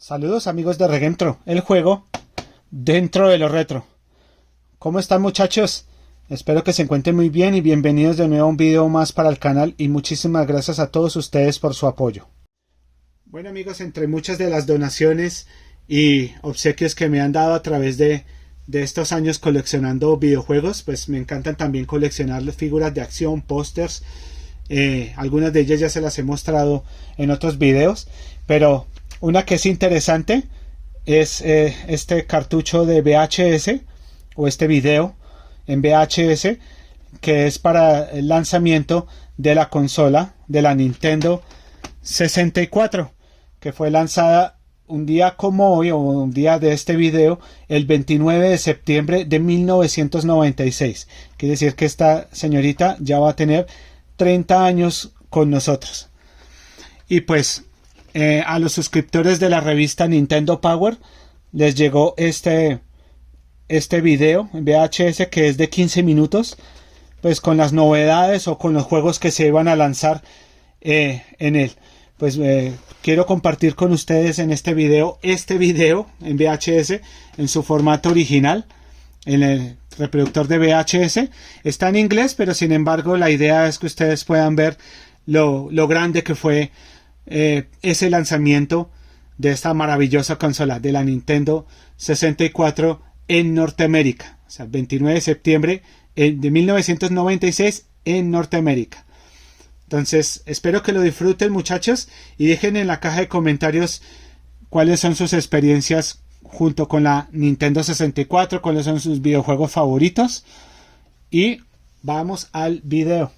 Saludos amigos de REGAMETRO, el juego dentro de lo retro. ¿Cómo están muchachos? Espero que se encuentren muy bien y bienvenidos de nuevo a un video más para el canal y muchísimas gracias a todos ustedes por su apoyo. Bueno amigos, entre muchas de las donaciones y obsequios que me han dado a través de estos años coleccionando videojuegos, pues me encantan también coleccionar las figuras de acción, pósters. Algunas de ellas ya se las he mostrado en otros videos, pero una que es interesante es este cartucho de VHS o este video en VHS que es para el lanzamiento de la consola de la Nintendo 64, que fue lanzada un día como hoy, o un día de este video, el 29 de septiembre de 1996. Quiere decir que esta señorita ya va a tener 30 años con nosotros. Y pues a los suscriptores de la revista Nintendo Power les llegó este video en VHS que es de 15 minutos, pues con las novedades o con los juegos que se iban a lanzar en él. Pues quiero compartir con ustedes en este video en VHS en su formato original, en el reproductor de VHS. Está en inglés, pero sin embargo la idea es que ustedes puedan ver lo grande que fue ese lanzamiento de esta maravillosa consola de la Nintendo 64 en Norteamérica, o sea, 29 de septiembre de 1996 en Norteamérica. Entonces espero que lo disfruten muchachos y dejen en la caja de comentarios cuáles son sus experiencias junto con la Nintendo 64, cuáles son sus videojuegos favoritos, y vamos al video.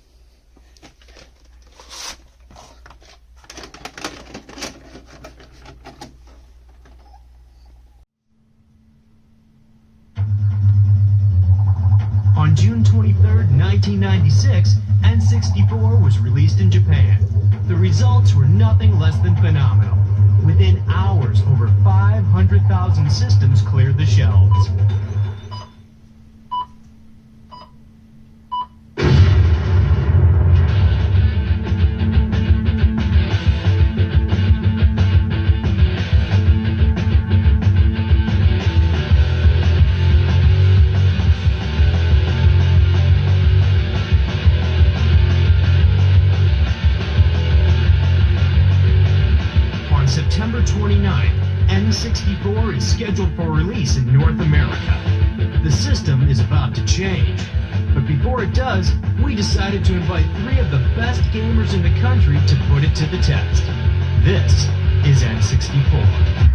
On June 23rd, 1996, N64 was released in Japan. The results were nothing less than phenomenal. Within hours, over 500,000 systems cleared the shelves. September 29th, N64 is scheduled for release in North America. The system is about to change. But before it does, we decided to invite 3 of the best gamers in the country to put it to the test. This is N64.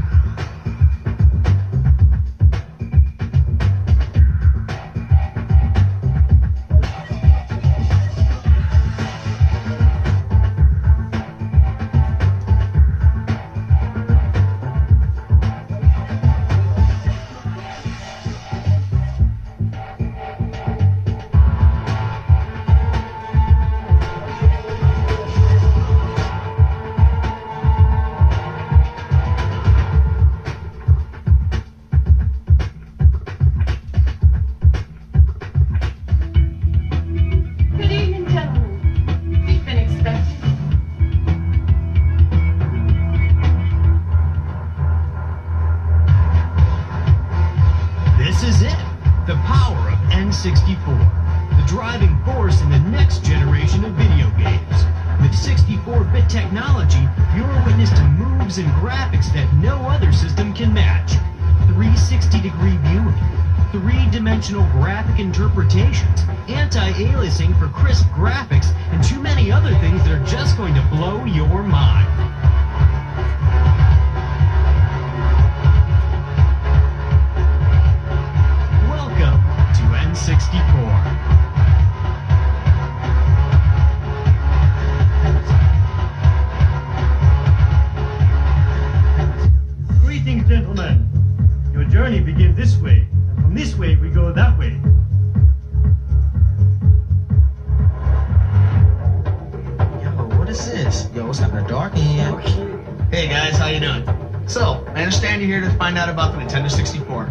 This is it, the power of N64, the driving force in the next generation of video games. With 64-bit technology, you're witness to moves and graphics that no other system can match. 360-degree viewing, 3-dimensional graphic interpretations, anti-aliasing for crisp graphics, and too many other things that are just going to blow your mind. Greetings, gentlemen. Your journey begins this way, and from this way we go that way. Yo, what is this? Yo, it's kind of dark in here. Hey guys, how you doing? So, I understand you're here to find out about the Nintendo 64.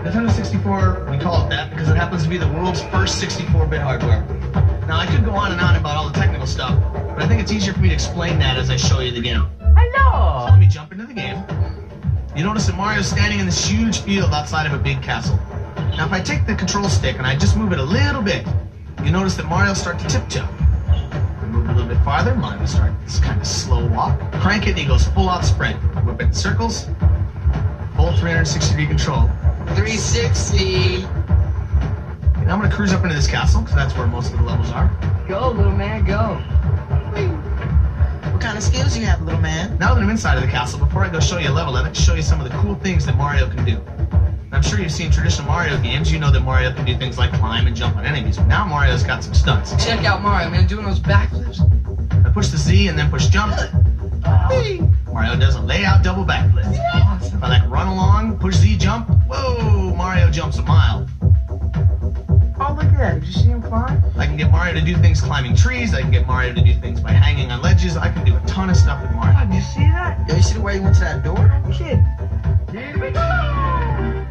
Nintendo 64, we call it that because it happens to be the world's first 64-bit hardware. Now, I could go on and on about all the technical stuff, but I think it's easier for me to explain that as I show you the game. Hello! So let me jump into the game. You notice that Mario's standing in this huge field outside of a big castle. Now if I take the control stick and I just move it a little bit, you notice that Mario will start to tiptoe. If I move it a little bit farther, Mario will start this kind of slow walk. Crank it and he goes full out sprint. Whip it in circles. Full 360-degree control. 360! And I'm going to cruise up into this castle, because that's where most of the levels are. Go, little man, go. What kind of skills you have, little man? Now that I'm inside of the castle, before I go show you a level, I'd like to show you some of the cool things that Mario can do. I'm sure you've seen traditional Mario games. You know that Mario can do things like climb and jump on enemies. But now Mario's got some stunts. Check out Mario, man, doing those backflips. I push the Z and then push jump. Mario does a layout double backflip. If I like run along, push Z jump, whoa, Mario jumps a mile. Oh, look at that. Did you see him climb? I can get Mario to do things climbing trees. I can get Mario to do things by hanging on ledges. I can do a ton of stuff with Mario. Oh, did you see that? Yo, you see the way he went to that door? Kid. Here we go!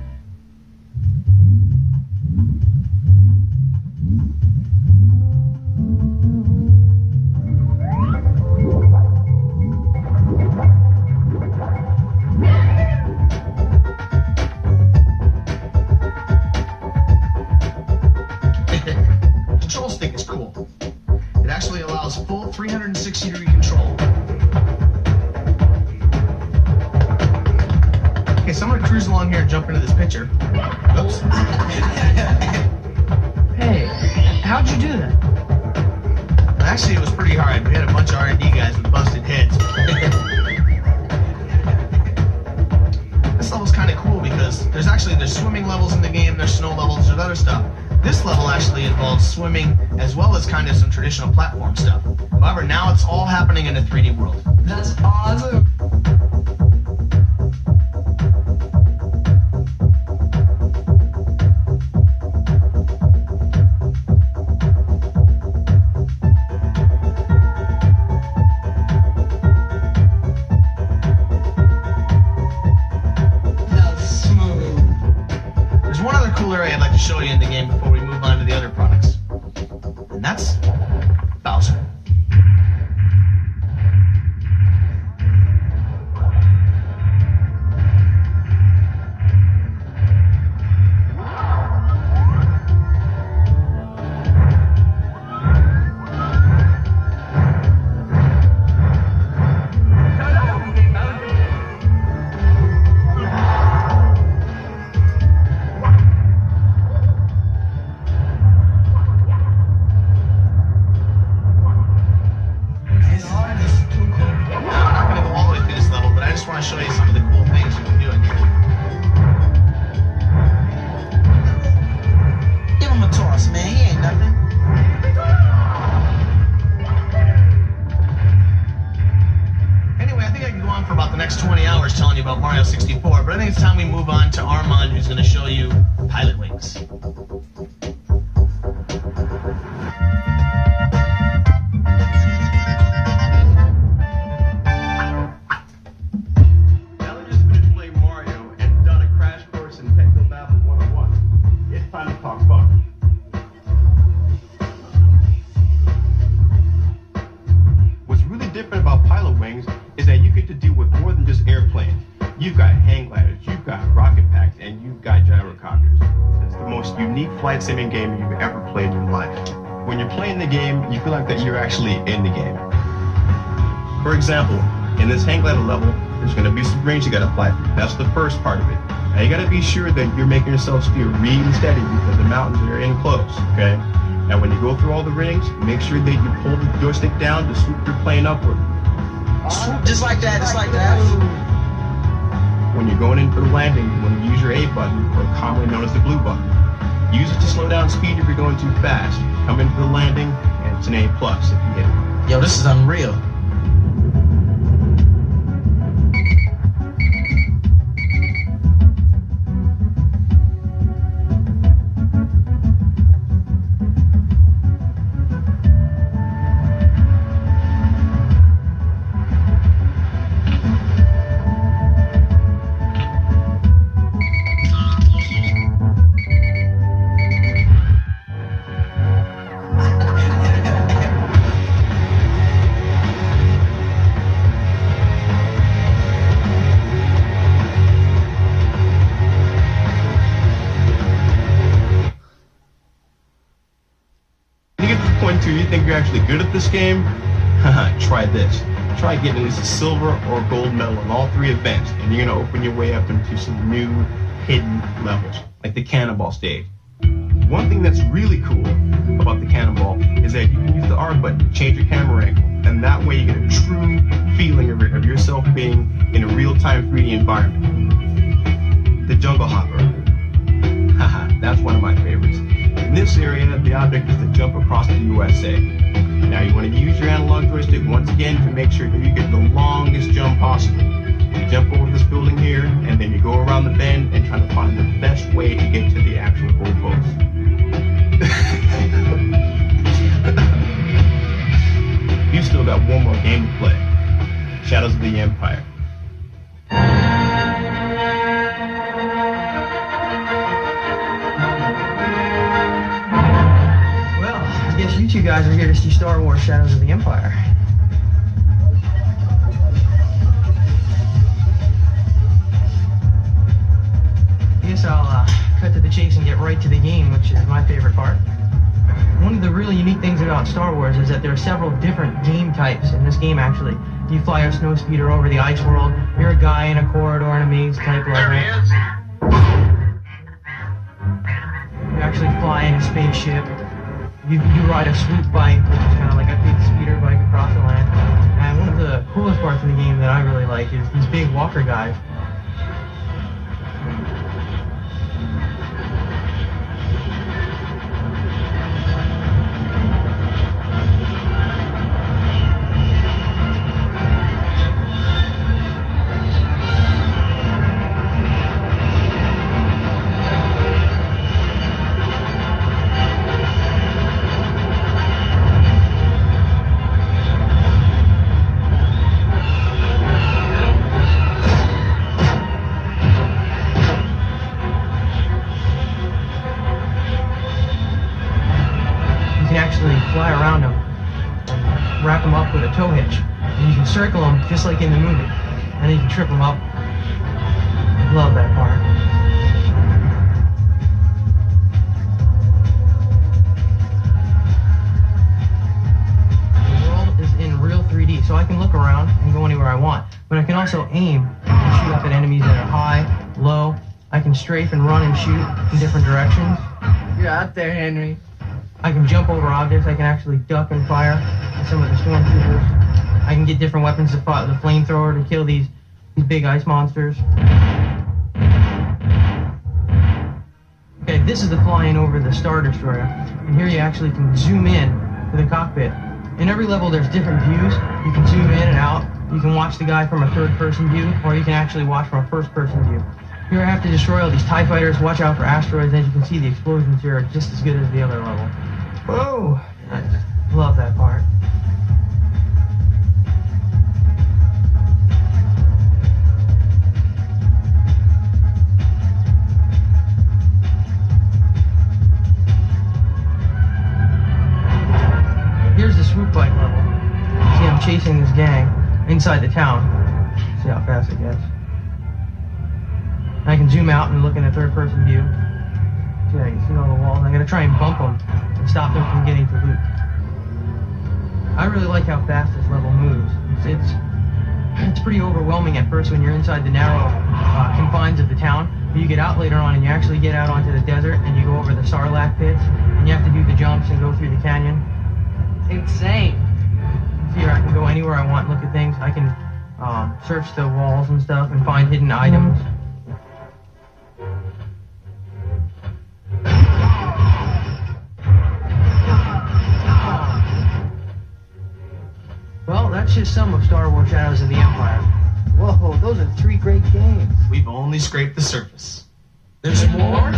Control stick is cool. It actually allows full 360-degree control. Okay, so I'm gonna cruise along here and jump into this picture. Oops. Hey, how'd you do that? Actually, it was pretty hard. We had a bunch of R&D guys with busted heads. This level's kind of cool because there's swimming levels in the game, there's snow levels, there's other stuff. This level actually involves swimming as well as kind of some traditional platform stuff. However, now it's all happening in a 3D world. That's awesome. I'd like to show you in the game before we move on to the other products. And that's Bowser. About Mario 64, but I think it's time we move on to Armand, who's going to show you Pilot Wings. Now that you've been playing Mario and done a crash course in Techno Babble 101, it's time to talk fun. What's really different about Pilot Wings is that you get to deal with more than just airplanes. You've got hang gliders, you've got rocket packs, and you've got gyrocopters. It's the most unique flight simulating game you've ever played in your life. When you're playing the game, you feel like that you're actually in the game. For example, in this hang glider level, there's going to be some rings you got to fly through. That's the first part of it. Now you got to be sure that you're making yourself steer really steady because the mountains are in close, okay? Now when you go through all the rings, make sure that you pull the joystick down to swoop your plane upward. Just like that, just like that. When you're going in for the landing, you want to use your A button, or commonly known as the blue button. Use it to slow down speed if you're going too fast. Come in for the landing, and it's an A+ if you hit it. Yo, this is unreal. going to, or you think you're actually good at this game, try this. Try getting at least a silver or gold medal in all 3 events, and you're going to open your way up into some new hidden levels, like the cannonball stage. One thing that's really cool about the cannonball is that you can use the R button to change your camera angle, and that way you get a true feeling of yourself being in a real-time 3D environment. The jungle hopper. Haha, that's one of my favorites. In this area, the object is to jump across the USA. Now you want to use your analog joystick once again to make sure that you get the longest jump possible. You jump over this building here, and then you go around the bend and try to find the best way to get to the actual goal post. You've still got one more game to play. Shadows of the Empire. Well, I guess you two guys are here to see Star Wars Shadows of the Empire. I guess I'll cut to the chase and get right to the game, which is my favorite part. One of the really unique things about Star Wars is that there are several different game types in this game, actually. You fly a snow speeder over the ice world, you're a guy in a corridor in a maze type level. You actually fly in a spaceship. You ride a swoop bike, which is kind of like a big speeder bike across the land. And one of the coolest parts of the game that I really like is these big walker guys. Fly around them, wrap them up with a tow hitch, and you can circle them just like in the movie, and then you can trip them up. Love that part. The world is in real 3D, so I can look around and go anywhere I want, but I can also aim and shoot up at enemies that are high, low. I can strafe and run and shoot in different directions. You're out there, Henry. I can jump over objects, I can actually duck and fire at some of the stormtroopers. I can get different weapons to fight the flamethrower to kill these big ice monsters. Okay, this is the flying over the Star Destroyer. And here you actually can zoom in to the cockpit. In every level there's different views. You can zoom in and out. You can watch the guy from a third-person view, or you can actually watch from a first-person view. Here I have to destroy all these TIE fighters, watch out for asteroids. As you can see, the explosions here are just as good as the other level. Whoa! I love that part. Here's the swoop bike level. See, I'm chasing this gang inside the town. See how fast it gets. I can zoom out and look in a third-person view. See, I can see all the walls. I'm gonna try and bump them and stop them from getting to loot. I really like how fast this level moves. It's pretty overwhelming at first when you're inside the narrow confines of the town, but you get out later on and you actually get out onto the desert and you go over the Sarlacc pits and you have to do the jumps and go through the canyon. Insane. Here I can go anywhere I want, look at things. I can search the walls and stuff and find hidden items. Well, that's just some of Star Wars Shadows of the Empire. Whoa, those are 3 great games. We've only scraped the surface. There's more?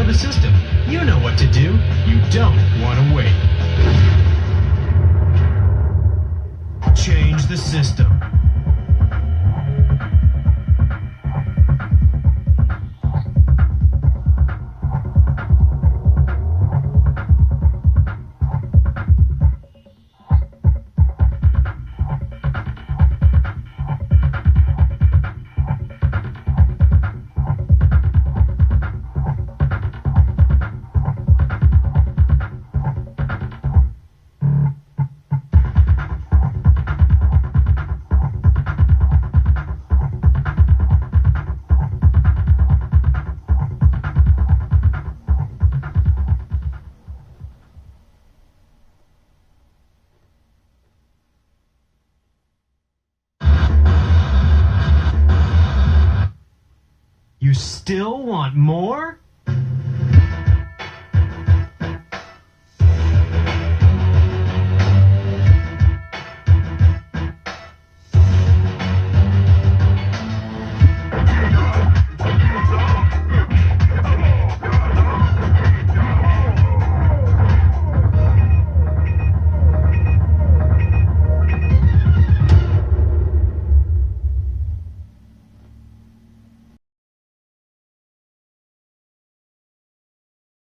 the system. You know what to do. You don't want to wait. Change the system. You still want more?